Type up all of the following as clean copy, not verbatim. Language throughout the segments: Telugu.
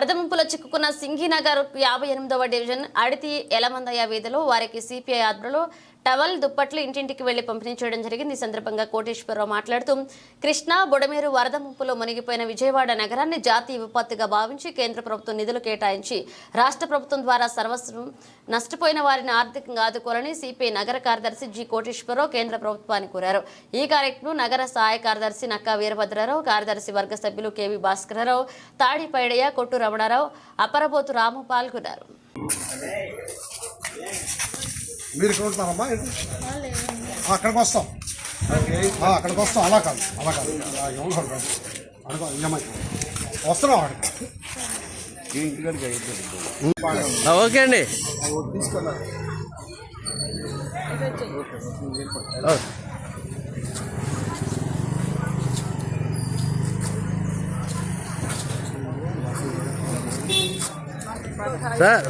వరద ముంపులో చిక్కుకున్న సింగినగర్ 58వ డివిజన్ అడితి ఎలమందయ్య వీధిలో వారికి సిపిఐ ఆధ్వర్యంలో టవల్ దుప్పట్లు ఇంటింటికి వెళ్లి పంపిణీ చేయడం జరిగింది. ఈ సందర్భంగా కోటేశ్వరరావు మాట్లాడుతూ కృష్ణా బుడమేరు వరద ముంపులో మునిగిపోయిన విజయవాడ నగరాన్ని జాతీయ విపత్తుగా భావించి కేంద్ర ప్రభుత్వం నిధులు కేటాయించి రాష్ట్ర ప్రభుత్వం ద్వారా సర్వస్వం నష్టపోయిన వారిని ఆర్థికంగా ఆదుకోవాలని సిపిఐ నగర కార్యదర్శి జి కోటేశ్వరరావు కేంద్ర ప్రభుత్వాన్ని కోరారు. ఈ కార్యక్రమంలో నగర సహాయ కార్యదర్శి నక్కా వీరభద్రరావు, కార్యదర్శి వర్గ సభ్యులు కెవి భాస్కరరావు, తాడిపైడయ్య, కొట్టు రమణారావు, అపరబోతు రాము పాల్గొన్నారు. మీరు చూస్తున్నారమ్మా, అక్కడికి వస్తాం అలా కాదు ఎవరు అడుగు ఇమ్మా వస్తున్నాం ఓకే అండి.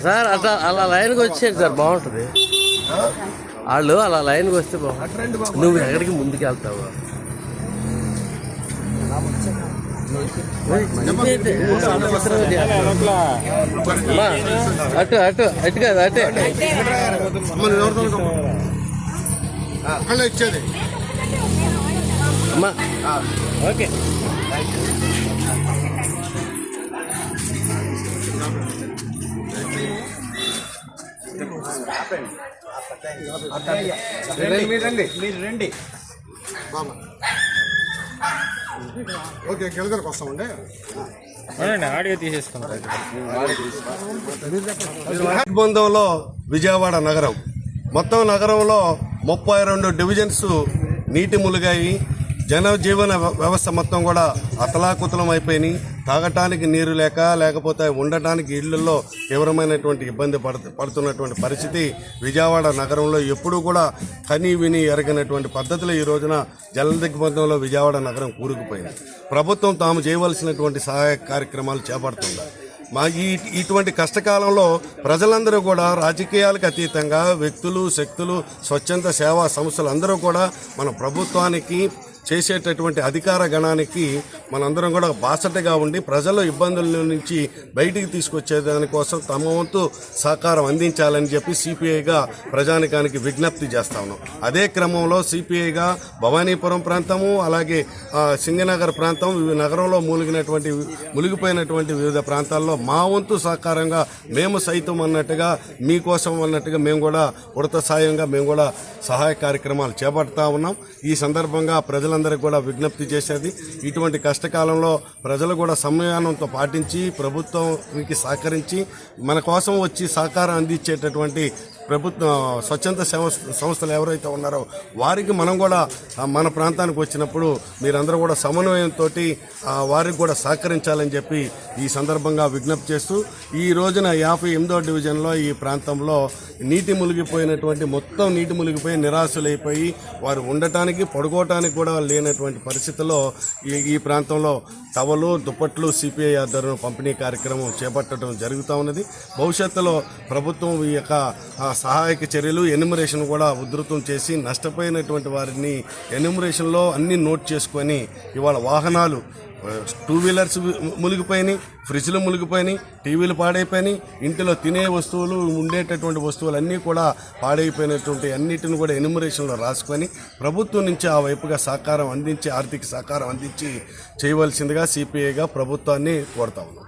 సార్ అట్లా అలా లైన్కి వచ్చేది సార్ బాగుంటుంది. వాళ్ళు అలా లైన్కి వస్తే బాగుంటుంది. నువ్వు ఎక్కడికి ముందుకు వెళ్తావు? అటు అటు అటు కాదు అటే ఇచ్చేది అమ్మా. ఓకే మీరు రండి. ఓకే గెలగరకు వస్తామండి. ఆడియో తీసేసుకుంటాం. బంధంలో విజయవాడ నగరం మొత్తం నగరంలో 32 డివిజన్స్ నీటి ములిగాయి. జనజీవన వ్యవస్థ మొత్తం కూడా అతలాకుతలం అయిపోయినాయి. తాగటానికి నీరు లేకపోతే ఉండటానికి ఇళ్లలో తీవ్రమైనటువంటి ఇబ్బంది పడుతున్నటువంటి పరిస్థితి విజయవాడ నగరంలో ఎప్పుడూ కూడా కని విని ఎరగనటువంటి పద్ధతిలో ఈ రోజున జలదిగ్బంధంలో విజయవాడ నగరం కూరుకుపోయింది. ప్రభుత్వం తాము చేయవలసినటువంటి సహాయ కార్యక్రమాలు చేపడుతున్నారు. ఇటువంటి కష్టకాలంలో ప్రజలందరూ కూడా రాజకీయాలకు అతీతంగా వ్యక్తులు, శక్తులు, స్వచ్ఛంద సేవా సంస్థలు అందరూ కూడా మన ప్రభుత్వానికి చేసేటటువంటి అధికార గణానికి మనందరం కూడా బాసటగా ఉండి ప్రజల ఇబ్బందుల నుంచి బయటికి తీసుకొచ్చేదానికోసం తమ వంతు సహకారం అందించాలని చెప్పి సిపిఐగా ప్రజానికానికి విజ్ఞప్తి చేస్తా ఉన్నాం. అదే క్రమంలో సిపిఐగా భవానీపురం ప్రాంతము అలాగే సింగనగర్ ప్రాంతం నగరంలో మునిగిపోయినటువంటి వివిధ ప్రాంతాల్లో మా వంతు సహకారంగా మేము సైతం అన్నట్టుగా మీకోసం అన్నట్టుగా మేము కూడా ఉడత సాయంగా మేము కూడా సహాయ కార్యక్రమాలు చేపడతా ఉన్నాం. ఈ సందర్భంగా ప్రజలందరికీ కూడా విజ్ఞప్తి చేసేది ఇటువంటి కష్టకాలంలో ప్రజలు కూడా సంయమనంతో పాటించి ప్రభుత్వానికి సహకరించి మన కోసం వచ్చి సహకారం అందించేటటువంటి స్వచ్ఛంద సంస్థలు ఎవరైతే ఉన్నారో వారికి మనం కూడా మన ప్రాంతానికి వచ్చినప్పుడు మీరందరూ కూడా సమన్వయంతో వారికి కూడా సహకరించాలని చెప్పి ఈ సందర్భంగా విజ్ఞప్తి చేస్తూ ఈ రోజున 58వ డివిజన్లో ఈ ప్రాంతంలో నీటి మునిగిపోయి నిరాశలైపోయి వారు ఉండటానికి పడుకోవటానికి కూడా లేనటువంటి పరిస్థితుల్లో ఈ ప్రాంతంలో టవలు దుప్పట్లు సిపిఐ ఆధ్వర్యంలో పంపిణీ కార్యక్రమం చేపట్టడం జరుగుతూ ఉన్నది. భవిష్యత్తులో ప్రభుత్వం ఈ యొక్క సహాయక చర్యలు ఎన్యూమరేషన్ కూడా ఉధృతం చేసి నష్టపోయినటువంటి వారిని ఎన్యూమరేషన్లో అన్ని నోట్ చేసుకొని ఇవాళ వాహనాలు 2 వీలర్స్ మునిగిపోయినాయి, ఫ్రిడ్జ్లు మునిగిపోయినాయి, టీవీలు పాడైపోయినాయి, ఇంటిలో తినే వస్తువులు ఉండేటటువంటి వస్తువులన్నీ కూడా పాడైపోయినటువంటి అన్నిటిని కూడా ఎన్యూమరేషన్లో రాసుకొని ప్రభుత్వం నుంచి ఆ వైపుగా సహకారం అందించి ఆర్థిక సహకారం అందించి చేయవలసిందిగా సిపిఐగా ప్రభుత్వాన్ని కోరుతా ఉన్నాం.